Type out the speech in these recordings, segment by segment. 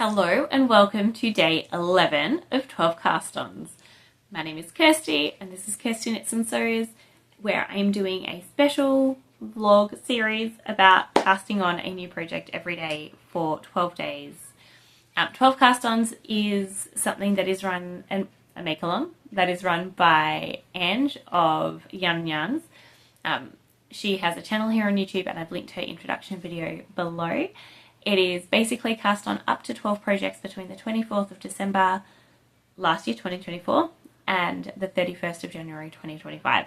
Hello and welcome to day 11 of 12 Cast-Ons. My name is Kirsty and this is Kirsty Knits and Sews, where I'm doing a special vlog series about casting on a new project every day for 12 days. 12 Cast-Ons is something that is run, a make-along, that is run by Ange of Yarn Yarns. She has a channel here on YouTube and I've linked her introduction video below. It is basically cast on up to 12 projects between the 24th of December last year, 2024, and the 31st of January, 2025.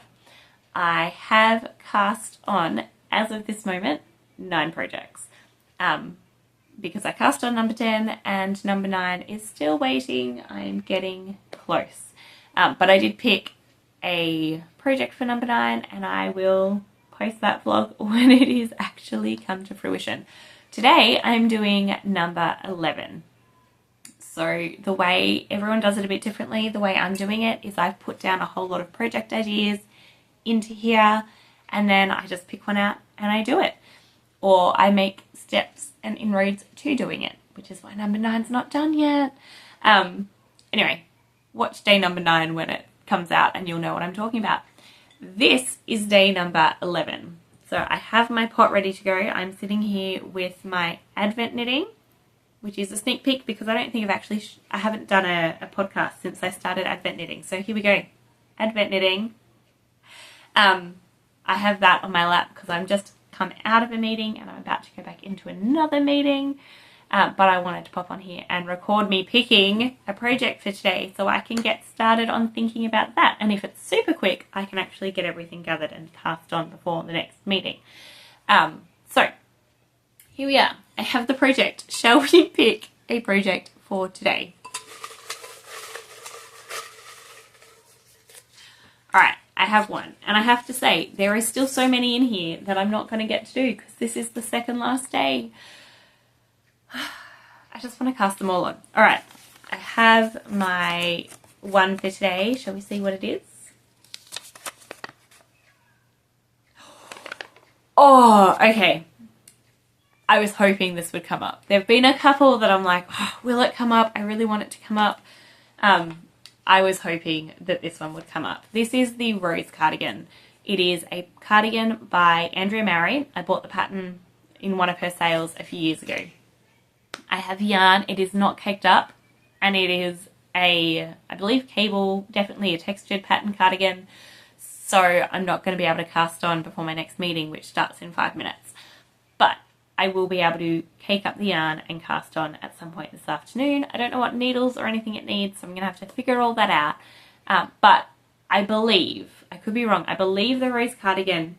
I have cast on, as of this moment, 9 projects. Because I cast on number 10 and number 9 is still waiting. I'm getting close. But I did pick a project for number 9 and I will post that vlog when it is actually come to fruition. Today I'm doing number 11. So the way everyone does it a bit differently, the way I'm doing it is I've put down a whole lot of project ideas into here and then I just pick one out and I do it. Or I make steps and inroads to doing it, which is why number 9's not done yet. Anyway, watch day number 9 when it comes out and you'll know what I'm talking about. This is day number 11. So I have my pot ready to go. I'm sitting here with my Advent knitting, which is a sneak peek because I don't think I haven't done a podcast since I started Advent knitting. So here we go, Advent knitting. I have that on my lap because I'm just come out of a meeting and I'm about to go back into another meeting. But I wanted to pop on here and record me picking a project for today so I can get started on thinking about that. And if it's super quick, I can actually get everything gathered and cast on before the next meeting. So here we are. I have the project. Shall we pick a project for today? All right, I have one. And I have to say, there is still so many in here that I'm not going to get to do because this is the second last day. I just want to cast them all on. All right, I have my one for today. Shall we see what it is? Oh, okay. I was hoping this would come up. There have been a couple that I'm like, oh, will it come up? I really want it to come up. I was hoping that this one would come up. This is the Rose cardigan. It is a cardigan by Andrea Mary. I bought the pattern in one of her sales a few years ago. I have yarn. It is not caked up and it is I believe cable, definitely a textured pattern cardigan. So I'm not going to be able to cast on before my next meeting, which starts in 5 minutes. But I will be able to cake up the yarn and cast on at some point this afternoon. I don't know what needles or anything it needs, so I'm going to have to figure all that out. But I believe, I could be wrong, I believe the Rose cardigan,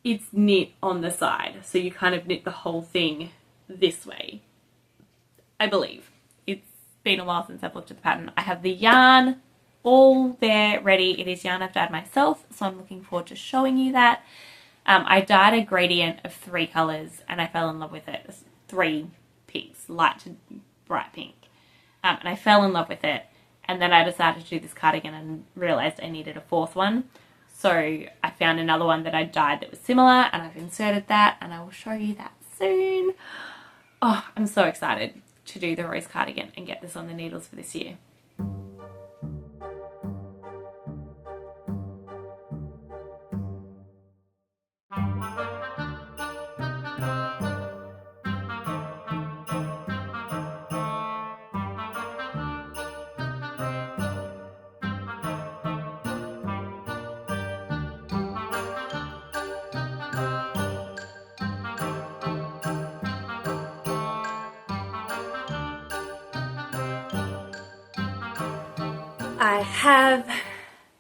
it's knit on the side. So you kind of knit the whole thing this way. I believe. It's been a while since I've looked at the pattern. I have the yarn all there ready. It is yarn I've dyed myself, so I'm looking forward to showing you that. I dyed a gradient of 3 colours and I fell in love with it. It's 3 pinks, light to bright pink. And I fell in love with it. And then I decided to do this cardigan and realised I needed a 4th one. So I found another one that I dyed that was similar and I've inserted that and I will show you that soon. Oh, I'm so excited to do the Rose cardigan and get this on the needles for this year. I have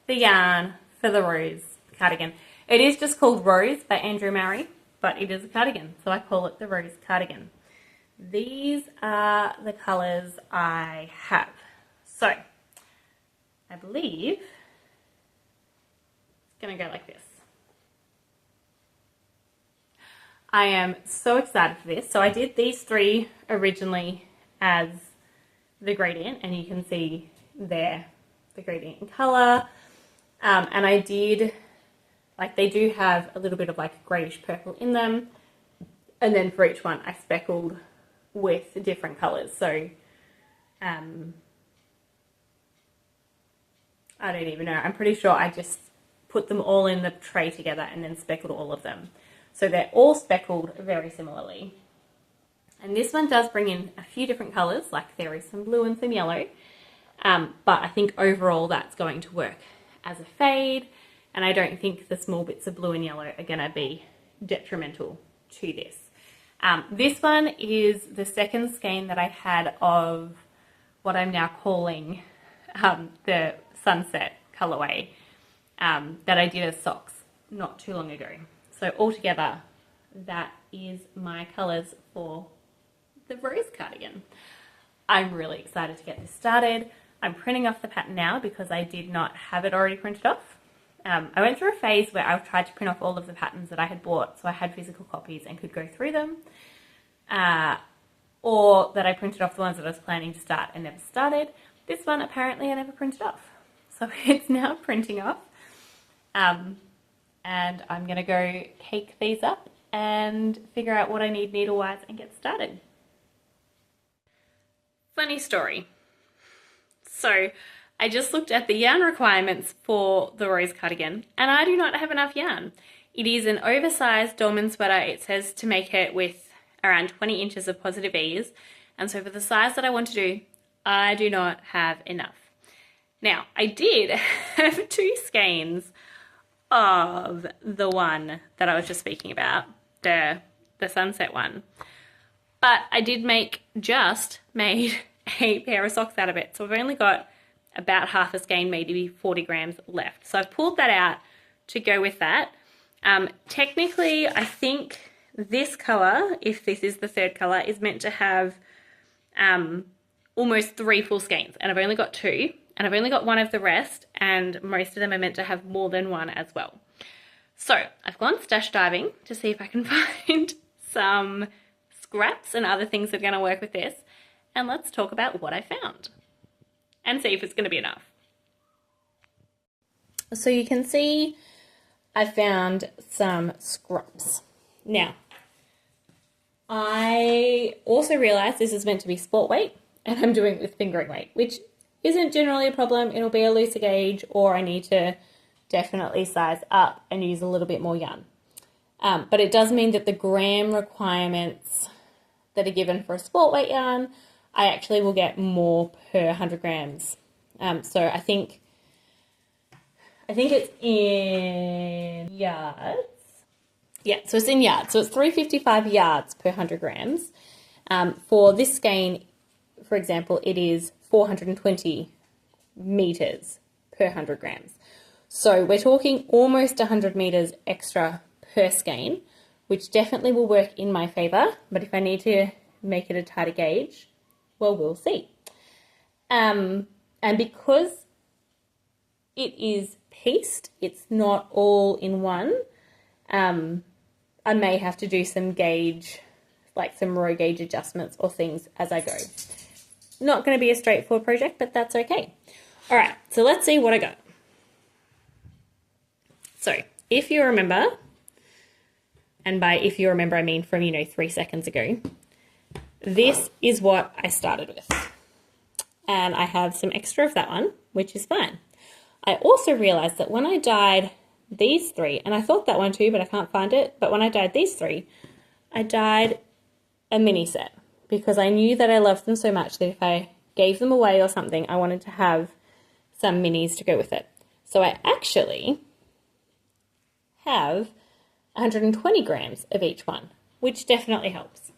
the yarn for the Rose cardigan. It is just called Rose by Andrea Mary, but it is a cardigan, so I call it the Rose cardigan. These are the colours I have. So, I believe it's going to go like this. I am so excited for this. So I did these 3 originally as the gradient, and you can see there the gradient in colour. And I did, like, they do have a little bit of like greyish purple in them. And then for each one I speckled with different colours. So I don't even know. I'm pretty sure I just put them all in the tray together and then speckled all of them. So they're all speckled very similarly. And this one does bring in a few different colours, like there is some blue and some yellow. But I think overall that's going to work as a fade. And I don't think the small bits of blue and yellow are going to be detrimental to this. This one is the second skein that I had of what I'm now calling the sunset colourway that I did as socks not too long ago. So altogether, that is my colours for the rose cardigan. I'm really excited to get this started. I'm printing off the pattern now because I did not have it already printed off. I went through a phase where I tried to print off all of the patterns that I had bought so I had physical copies and could go through them. Or that I printed off the ones that I was planning to start and never started. This one apparently I never printed off. So it's now printing off. And I'm going to go cake these up and figure out what I need needle-wise and get started. Funny story. So I just looked at the yarn requirements for the rose cardigan and I do not have enough yarn. It is an oversized dolman sweater. It says to make it with around 20 inches of positive ease. And so for the size that I want to do, I do not have enough. Now, I did have 2 skeins of the one that I was just speaking about, the sunset one. But I did made a pair of socks out of it. So I've only got about half a skein, maybe 40 grams left. So I've pulled that out to go with that. Technically, I think this colour, if this is the third colour, is meant to have almost 3 full skeins. And I've only got 2. And I've only got one of the rest. And most of them are meant to have more than one as well. So I've gone stash diving to see if I can find some scraps and other things that are going to work with this. And let's talk about what I found and see if it's going to be enough. So you can see I found some scraps. Now, I also realised this is meant to be sport weight and I'm doing it with fingering weight, which isn't generally a problem. It'll be a looser gauge or I need to definitely size up and use a little bit more yarn. But it does mean that the gram requirements that are given for a sport weight yarn, I actually will get more per 100 grams. So I think it's in yards. Yeah, so it's in yards. So it's 355 yards per 100 grams. For this skein, for example, it is 420 meters per 100 grams. So we're talking almost 100 meters extra per skein, which definitely will work in my favor. But if I need to make it a tighter gauge, well, we'll see. And because it is pieced, it's not all in one, I may have to do some gauge, like some row gauge adjustments or things as I go. Not going to be a straightforward project, but that's okay. All right, so let's see what I got. So if you remember, and by if you remember, I mean from, 3 seconds ago, this is what I started with. And I have some extra of that one, which is fine. I also realized that when I dyed these 3, and I thought that one too, but I can't find it. But when I dyed these 3, I dyed a mini set because I knew that I loved them so much that if I gave them away or something, I wanted to have some minis to go with it. So I actually have 120 grams of each one, which definitely helps.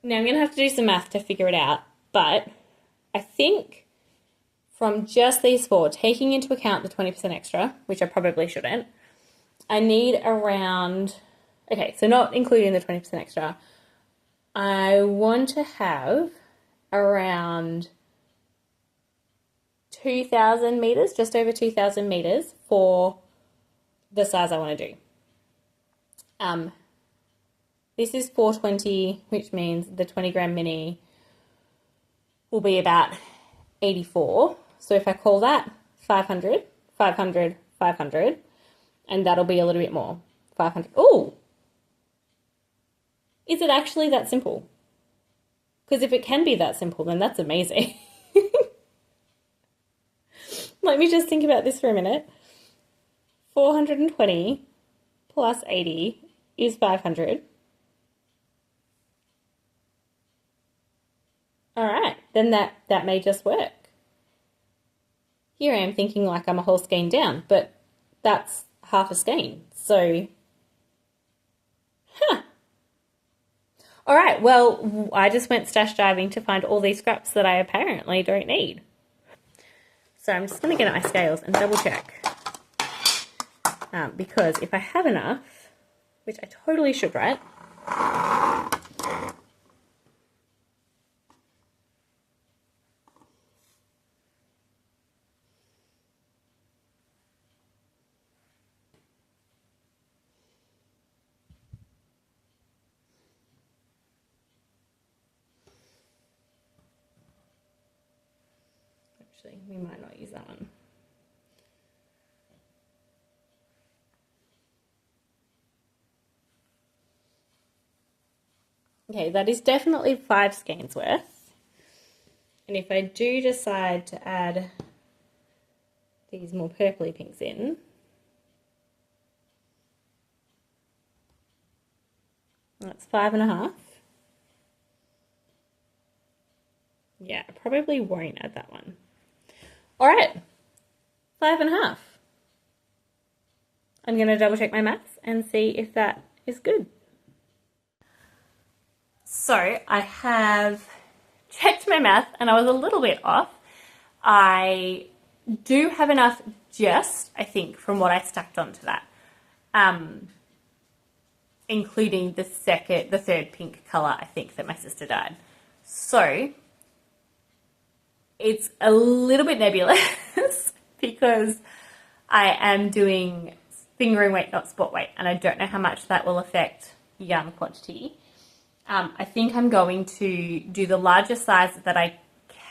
Now I'm going to have to do some math to figure it out, but I think from just these 4, taking into account the 20% extra, which I probably shouldn't, I need around, okay, so not including the 20% extra, I want to have around 2,000 meters, just over 2,000 meters for the size I want to do. This is 420, which means the 20 gram mini will be about 84. So if I call that 500, 500, 500, and that'll be a little bit more, 500. Oh, Is it actually that simple? Because if it can be that simple, then that's amazing. Let me just think about this for a minute. 420 plus 80 is 500. All right, then that may just work. Here I am thinking like I'm a whole skein down, but that's half a skein. So, All right, well, I just went stash diving to find all these scraps that I apparently don't need. So I'm just going to get at my scales and double check. Because if I have enough, which I totally should, right? Actually, we might not use that one. Okay, that is definitely 5 skeins worth. And if I do decide to add these more purpley pinks in, that's 5.5. Yeah, I probably won't add that one. All right, 5.5. I'm going to double check my maths and see if that is good. So I have checked my math and I was a little bit off. I do have enough just, I think, from what I stacked onto that, including the third pink colour, I think, that my sister dyed. So it's a little bit nebulous because I am doing fingering weight, not spot weight, and I don't know how much that will affect yarn quantity. I think I'm going to do the largest size that I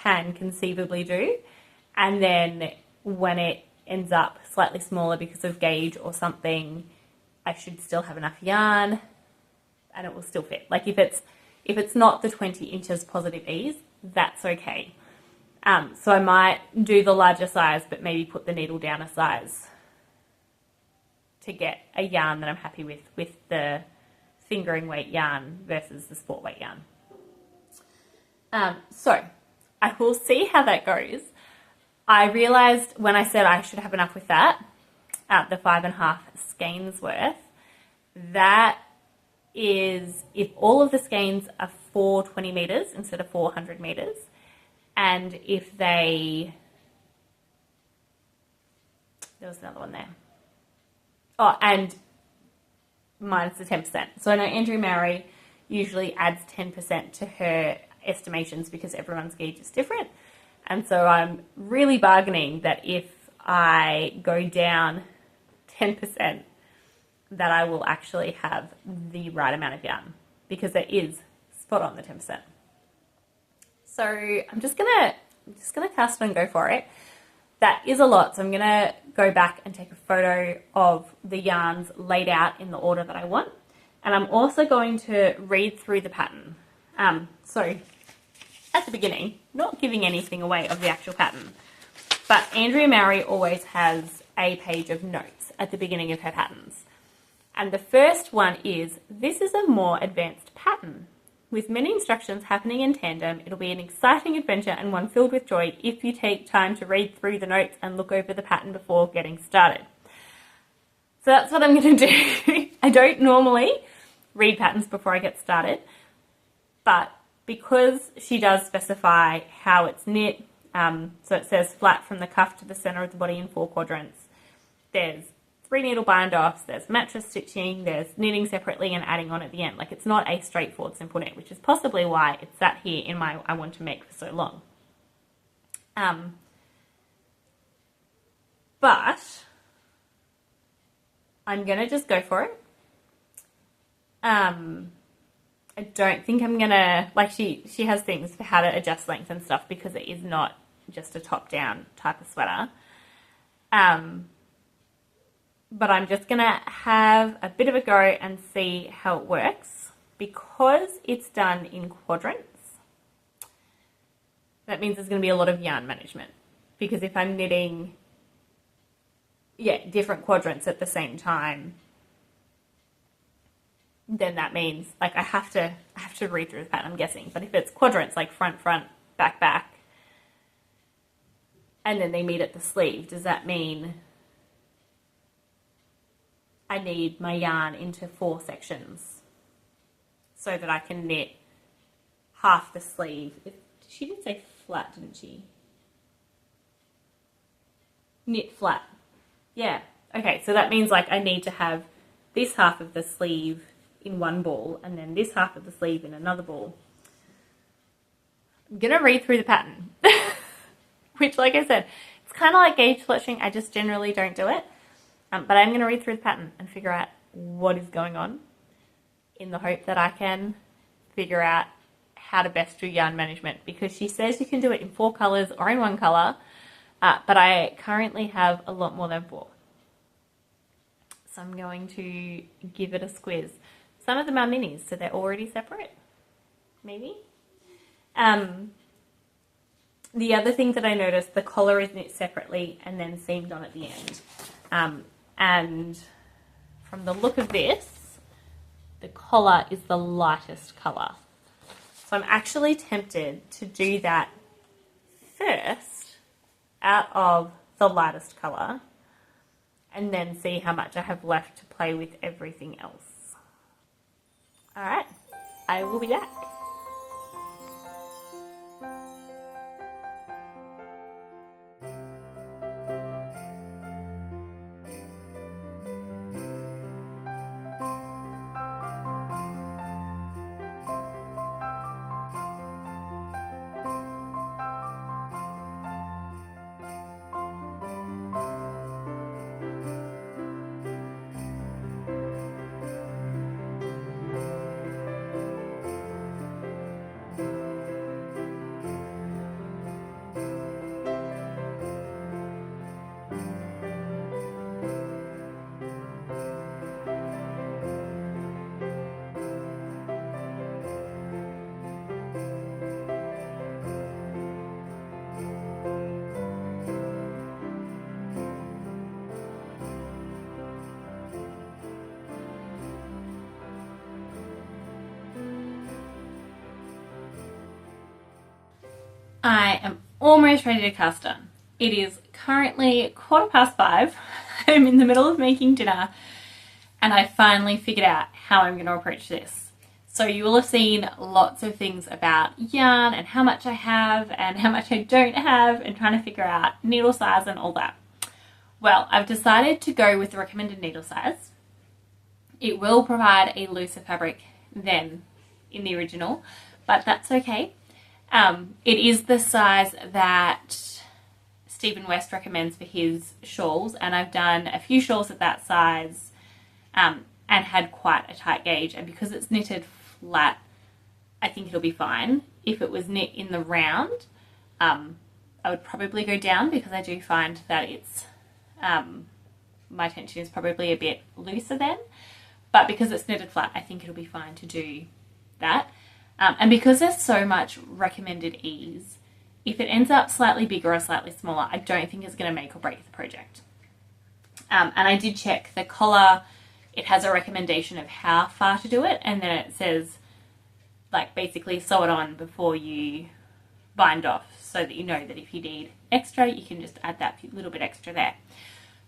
can conceivably do, and then when it ends up slightly smaller because of gauge or something, I should still have enough yarn and it will still fit. Like if it's not the 20 inches positive ease, that's okay. So I might do the larger size, but maybe put the needle down a size to get a yarn that I'm happy with the fingering weight yarn versus the sport weight yarn. So I will see how that goes. I realized when I said I should have enough with that, the 5.5 skeins worth, that is if all of the skeins are 420 meters instead of 400 meters, and if there was another one there. Oh, and minus the 10%. So I know Andrew Murray usually adds 10% to her estimations because everyone's gauge is different. And so I'm really bargaining that if I go down 10%, that I will actually have the right amount of yarn because it is spot on the 10%. So I'm just gonna cast and go for it. That is a lot, so I'm gonna go back and take a photo of the yarns laid out in the order that I want. And I'm also going to read through the pattern. So at the beginning, not giving anything away of the actual pattern, but Andrea Murray always has a page of notes at the beginning of her patterns. And the first one is, this is a more advanced pattern. With many instructions happening in tandem, it'll be an exciting adventure and one filled with joy if you take time to read through the notes and look over the pattern before getting started. So that's what I'm going to do. I don't normally read patterns before I get started, but because she does specify how it's knit, so it says flat from the cuff to the center of the body in 4 quadrants. There's 3 needle bind offs, there's mattress stitching, there's knitting separately and adding on at the end. Like it's not a straightforward simple knit, which is possibly why it's sat here in my I want to make for so long. But I'm gonna just go for it. I don't think I'm gonna, like she has things for how to adjust length and stuff because it is not just a top down type of sweater. But I'm just gonna have a bit of a go and see how it works. because it's done in quadrants, that means there's going to be a lot of yarn management, because if I'm knitting different quadrants at the same time, then that means like I have to read through the pattern, I'm guessing. But if it's quadrants, like front, back, back, and then they meet at the sleeve, does that mean I need my yarn into 4 sections so that I can knit half the sleeve? She did say flat, didn't she? Knit flat. Yeah. Okay, so that means like I need to have this half of the sleeve in one ball and then this half of the sleeve in another ball. I'm going to read through the pattern, which, like I said, it's kind of like gauge fletching. I just generally don't do it. But I'm going to read through the pattern and figure out what is going on in the hope that I can figure out how to best do yarn management, because she says you can do it in 4 colours or in 1 colour, but I currently have a lot more than 4. So I'm going to give it a squiz. Some of them are minis, so they're already separate, maybe. The other thing that I noticed, the collar is knit separately and then seamed on at the end. And from the look of this, the collar is the lightest colour. So I'm actually tempted to do that first out of the lightest colour and then see how much I have left to play with everything else. All right, I will be back. I am almost ready to cast on. It is currently 5:15. I'm in the middle of making dinner and I finally figured out how I'm going to approach this. So you will have seen lots of things about yarn and how much I have and how much I don't have and trying to figure out needle size and all that. Well, I've decided to go with the recommended needle size. It will provide a looser fabric than in the original, but that's okay. It is the size that Stephen West recommends for his shawls, and I've done a few shawls at that size and had quite a tight gauge, and because it's knitted flat, I think it'll be fine. If it was knit in the round, I would probably go down, because I do find that it's my tension is probably a bit looser then, but because it's knitted flat, I think it'll be fine to do that. And because there's so much recommended ease, if it ends up slightly bigger or slightly smaller, I don't think it's going to make or break the project. And I did check the collar. It has a recommendation of how far to do it, and then it says, like, basically sew it on before you bind off, so that you know that if you need extra, you can just add that little bit extra there.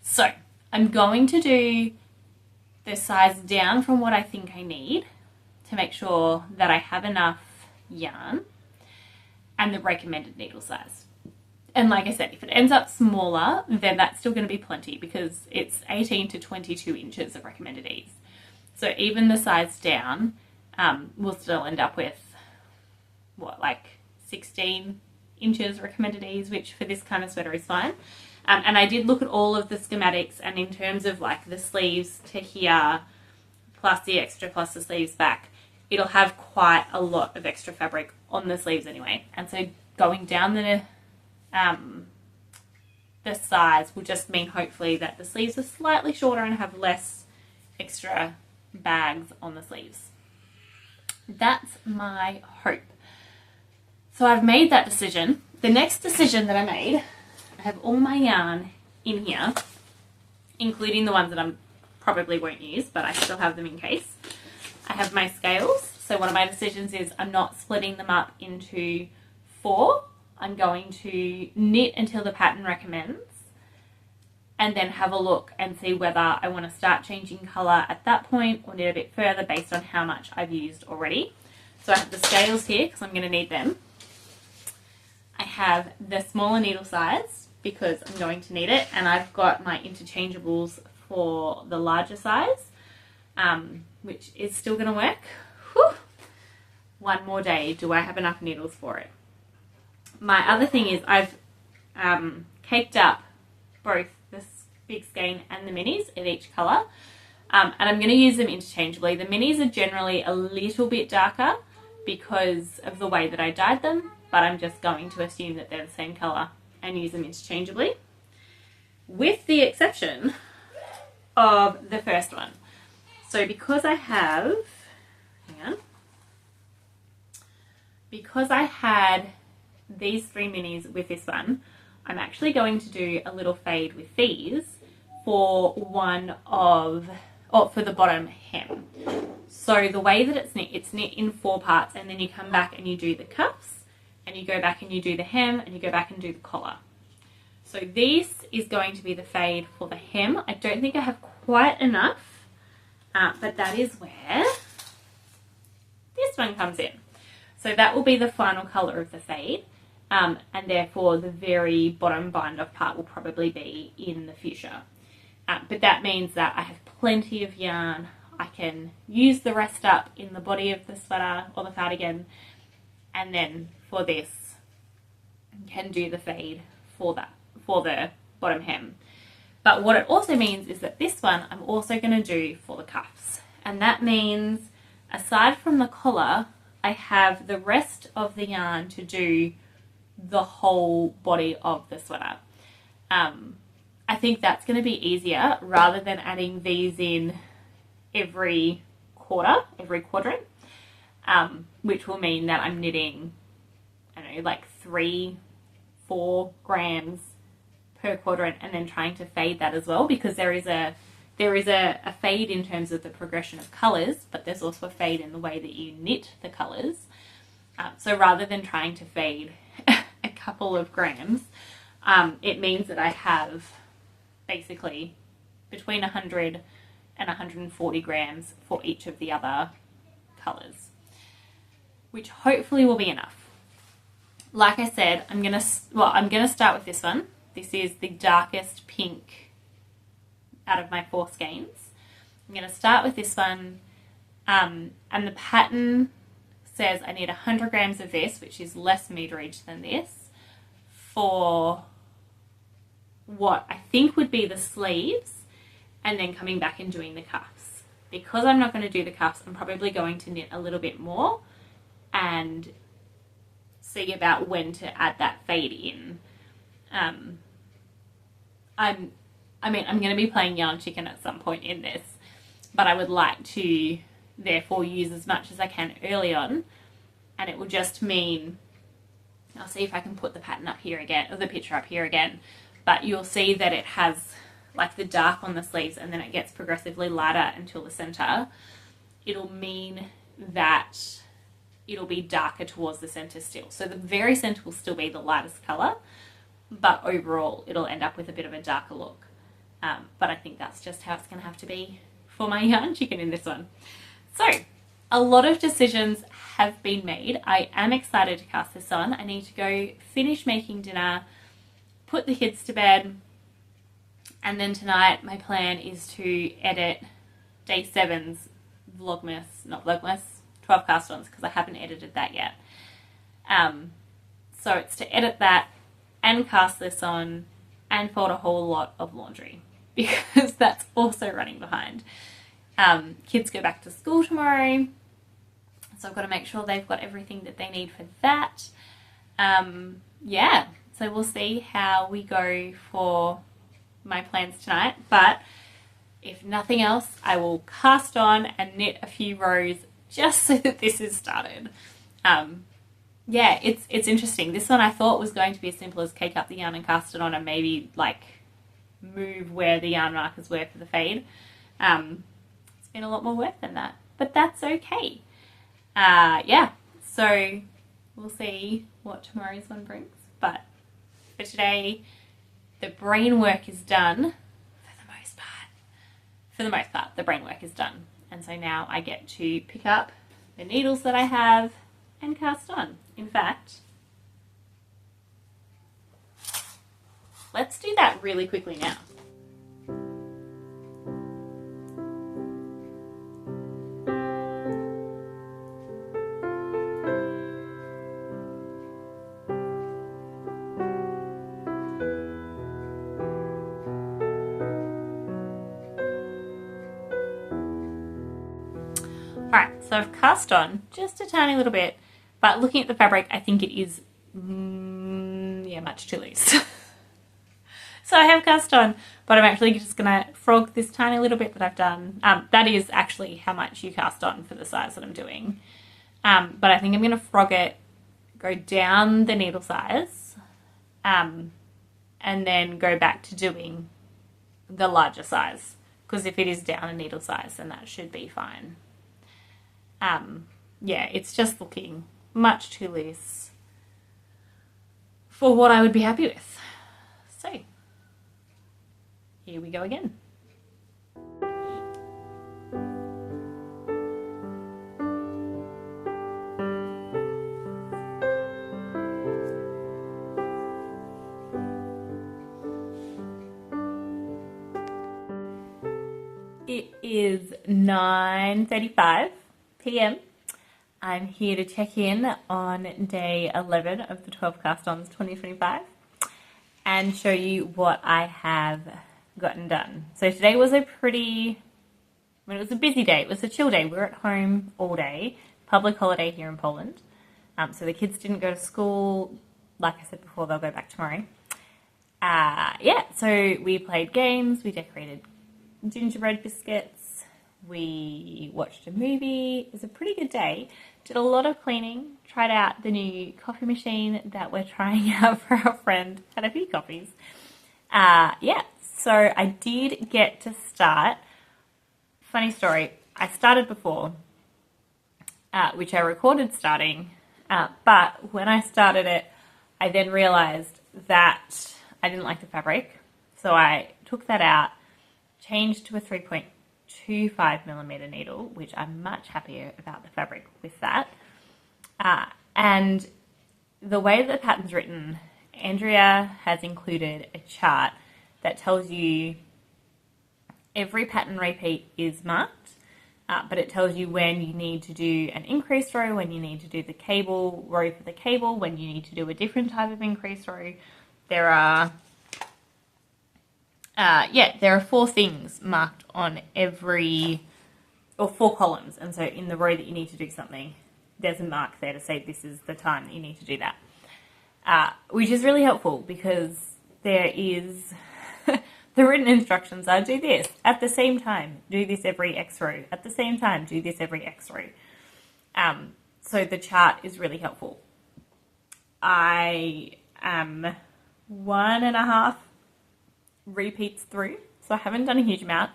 So I'm going to do the size down from what I think I need to make sure that I have enough yarn and the recommended needle size. And like I said, if it ends up smaller, then that's still going to be plenty, because it's 18 to 22 inches of recommended ease. So even the size down, we'll still end up with, what, like 16 inches recommended ease, which for this kind of sweater is fine. And I did look at all of the schematics, and in terms of like the sleeves to here, plus the extra, plus the sleeves back, it'll have quite a lot of extra fabric on the sleeves anyway. And so going down the size will just mean hopefully that the sleeves are slightly shorter and have less extra bags on the sleeves. That's my hope. So I've made that decision. The next decision that I made, I have all my yarn in here, including the ones that I probably won't use, but I still have them in case. I have my scales. So one of my decisions is I'm not splitting them up into 4. I'm going to knit until the pattern recommends and then have a look and see whether I want to start changing colour at that point or knit a bit further based on how much I've used already. So I have the scales here because I'm going to need them. I have the smaller needle size because I'm going to need it, and I've got my interchangeables for the larger size, which is still going to work. Whew. One more day. Do I have enough needles for it? My other thing is I've caked up both the big skein and the minis of each colour, and I'm going to use them interchangeably. The minis are generally a little bit darker because of the way that I dyed them, but I'm just going to assume that they're the same colour and use them interchangeably, with the exception of the first one. So because I have, because I had these 3 minis with this one, I'm actually going to do a little fade with these for for the bottom hem. So the way that it's knit in 4 parts, and then you come back and you do the cuffs, and you go back and you do the hem, and you go back and do the collar. So this is going to be the fade for the hem. I don't think I have quite enough, but that is where this one comes in. So that will be the final colour of the fade, and therefore the very bottom bind off part will probably be in the fuchsia. But that means that I have plenty of yarn. I can use the rest up in the body of the sweater or the cardigan, and then for this can do the fade for the bottom hem. But what it also means is that this one I'm also going to do for the cuffs, and that means aside from the collar, I have the rest of the yarn to do the whole body of the sweater. I think that's going to be easier rather than adding these in every quadrant, which will mean that I'm knitting, I don't know, like 3-4 grams per quadrant, and then trying to fade that as well, because there is a fade in terms of the progression of colours, but there's also a fade in the way that you knit the colours. So rather than trying to fade a couple of grams, it means that I have basically between 100 and 140 grams for each of the other colours, which hopefully will be enough. Like I said, I'm gonna start with this one. This is the darkest pink out of my 4 skeins. I'm going to start with this one, and the pattern says I need 100 grams of this, which is less meterage than this, for what I think would be the sleeves, and then coming back and doing the cuffs. Because I'm not going to do the cuffs, I'm probably going to knit a little bit more and see about when to add that fade in. I'm going to be playing yarn chicken at some point in this, but I would like to therefore use as much as I can early on, and it will just mean, I'll see if I can put the pattern up here again, or the picture up here again, but you'll see that it has like the dark on the sleeves, and then it gets progressively lighter until the center. It'll mean that it'll be darker towards the center still. So the very center will still be the lightest color, but overall it'll end up with a bit of a darker look. But I think that's just how it's going to have to be for my yarn chicken in this one. So a lot of decisions have been made. I am excited to cast this on. I need to go finish making dinner, put the kids to bed, and then tonight my plan is to edit day 7's Vlogmas, not Vlogmas, 12 cast-ons, because I haven't edited that yet. So it's to edit that and cast this on and fold a whole lot of laundry, because that's also running behind. Kids go back to school tomorrow, so I've got to make sure they've got everything that they need for that. Yeah, so we'll see how we go for my plans tonight, but if nothing else, I will cast on and knit a few rows just so that this is started. Yeah, it's interesting. This one I thought was going to be as simple as cake up the yarn and cast it on and maybe like move where the yarn markers were for the fade. It's been a lot more work than that, but that's okay. Yeah, so we'll see what tomorrow's one brings. But for today, the brain work is done for the most part. For the most part, the brain work is done. And so now I get to pick up the needles that I have and cast on. In fact, let's do that really quickly now. Alright, so I've cast on just a tiny little bit, but looking at the fabric, I think it is, yeah, much too loose. So I have cast on, but I'm actually just going to frog this tiny little bit that I've done. That is actually how much you cast on for the size that I'm doing. But I think I'm going to frog it, go down the needle size, and then go back to doing the larger size. Because if it is down a needle size, then that should be fine. Yeah, it's just looking much too loose for what I would be happy with. So, here we go again. It is 9:35 p.m. I'm here to check in on day 11 of the 12 Cast-Ons 2025 and show you what I have gotten done. So today was it was a busy day. It was a chill day. We were at home all day, public holiday here in Poland. So the kids didn't go to school. Like I said before, they'll go back tomorrow. Yeah, so we played games, we decorated gingerbread biscuits, we watched a movie. It was a pretty good day. Did a lot of cleaning, tried out the new coffee machine that we're trying out for our friend, had a few coffees. Yeah, so I did get to start. Funny story, I started before, which I recorded starting, but when I started it, I then realized that I didn't like the fabric, so I took that out, changed to a 3.25 millimeter needle, which I'm much happier about the fabric with that. And the way that the pattern's written, Andrea has included a chart that tells you every pattern repeat is marked, but it tells you when you need to do an increased row, when you need to do the cable row for the cable, when you need to do a different type of increased row. There are 4 things marked on or 4 columns, and so in the row that you need to do something, there's a mark there to say this is the time that you need to do that, which is really helpful because there is the written instructions are do this at the same time, do this every X row, at the same time, do this every X row. So the chart is really helpful. I am 1.5 repeats through, so I haven't done a huge amount,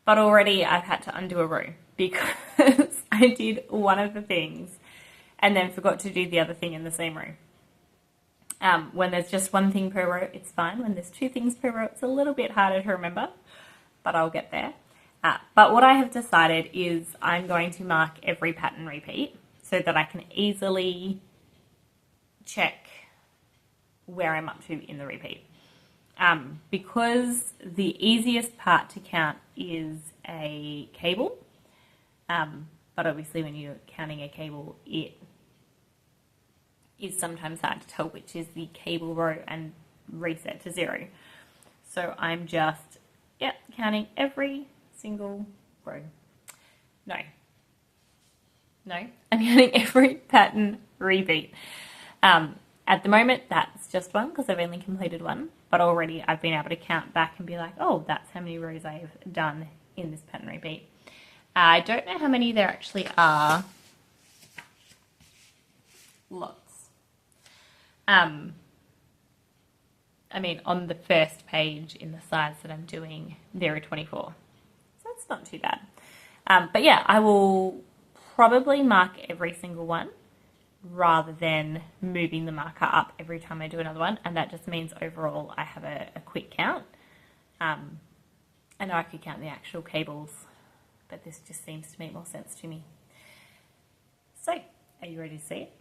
but already I've had to undo a row because I did one of the things and then forgot to do the other thing in the same row. When there's just one thing per row, it's fine. When there's 2 things per row, it's a little bit harder to remember, but I'll get there. But what I have decided is I'm going to mark every pattern repeat so that I can easily check where I'm up to in the repeat. Because the easiest part to count is a cable, but obviously when you're counting a cable, it is sometimes hard to tell which is the cable row and reset to 0. So I'm just, counting every single row. No, I'm counting every pattern repeat. At the moment, that's just one because I've only completed one, but already I've been able to count back and be like, oh, that's how many rows I've done in this pattern repeat. I don't know how many there actually are. Lots. I mean, on the first page in the size that I'm doing, there are 24. So that's not too bad. But yeah, I will probably mark every single one rather than moving the marker up every time I do another one. And that just means overall I have a quick count. I know I could count the actual cables, but this just seems to make more sense to me. So, are you ready to see it?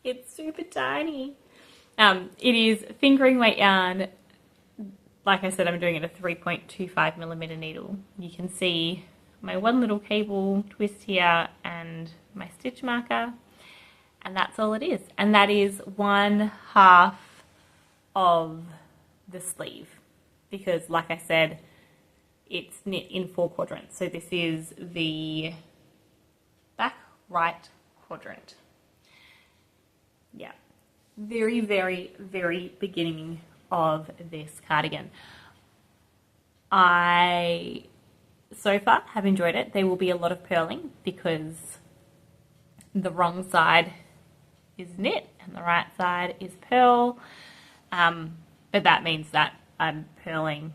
It's super tiny. It is fingering weight yarn. Like I said, I'm doing it a 3.25 millimeter needle. You can see my one little cable twist here and my stitch marker, and that's all it is. And that is 1/2 of the sleeve, because like I said, it's knit in 4 quadrants. So this is the back right quadrant. Yeah, very, very, very beginning of this cardigan. I so far have enjoyed it. There will be a lot of purling because the wrong side is knit and the right side is purl, but that means that I'm purling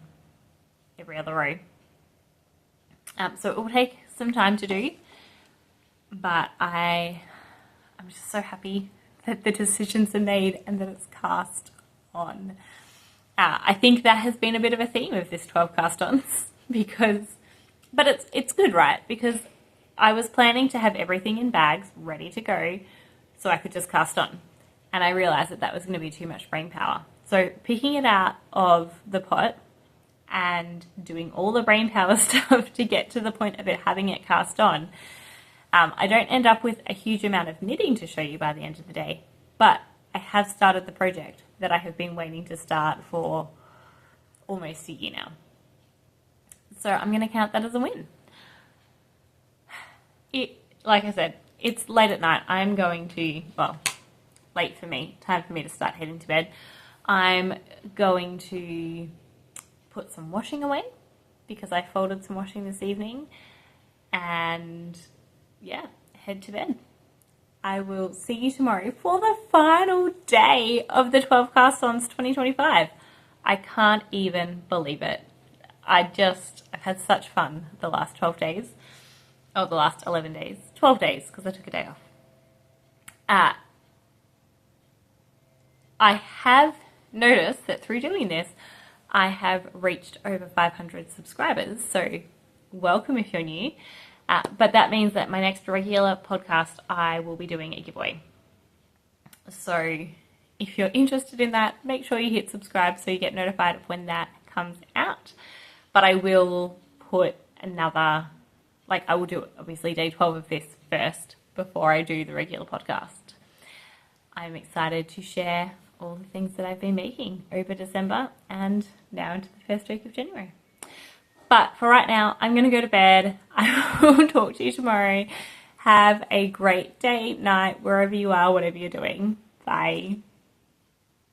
every other row. So it will take some time to do, but I'm just so happy that the decisions are made and that it's cast on. I think that has been a bit of a theme of this 12 cast-ons but it's good, right? Because I was planning to have everything in bags ready to go so I could just cast on. And I realized that that was going to be too much brain power. So picking it out of the pot and doing all the brain power stuff to get to the point of it having it cast on, I don't end up with a huge amount of knitting to show you by the end of the day, but I have started the project that I have been waiting to start for almost a year now. So I'm going to count that as a win. Like I said, it's late at night. I'm going to, well, late for me, time for me to start heading to bed. I'm going to put some washing away because I folded some washing this evening, and yeah, head to bed. I will see you tomorrow for the final day of the 12 Cast-Ons 2025. I can't even believe it. I've had such fun the last 12 days. Oh, the last 11 days. 12 days, because I took a day off. I have noticed that through doing this, I have reached over 500 subscribers. So welcome if you're new. But that means that my next regular podcast, I will be doing a giveaway. So if you're interested in that, make sure you hit subscribe so you get notified of when that comes out. But I will put another, I will do obviously day 12 of this first before I do the regular podcast. I'm excited to share all the things that I've been making over December and now into the first week of January. But for right now, I'm going to go to bed. I will talk to you tomorrow. Have a great day, night, wherever you are, whatever you're doing. Bye.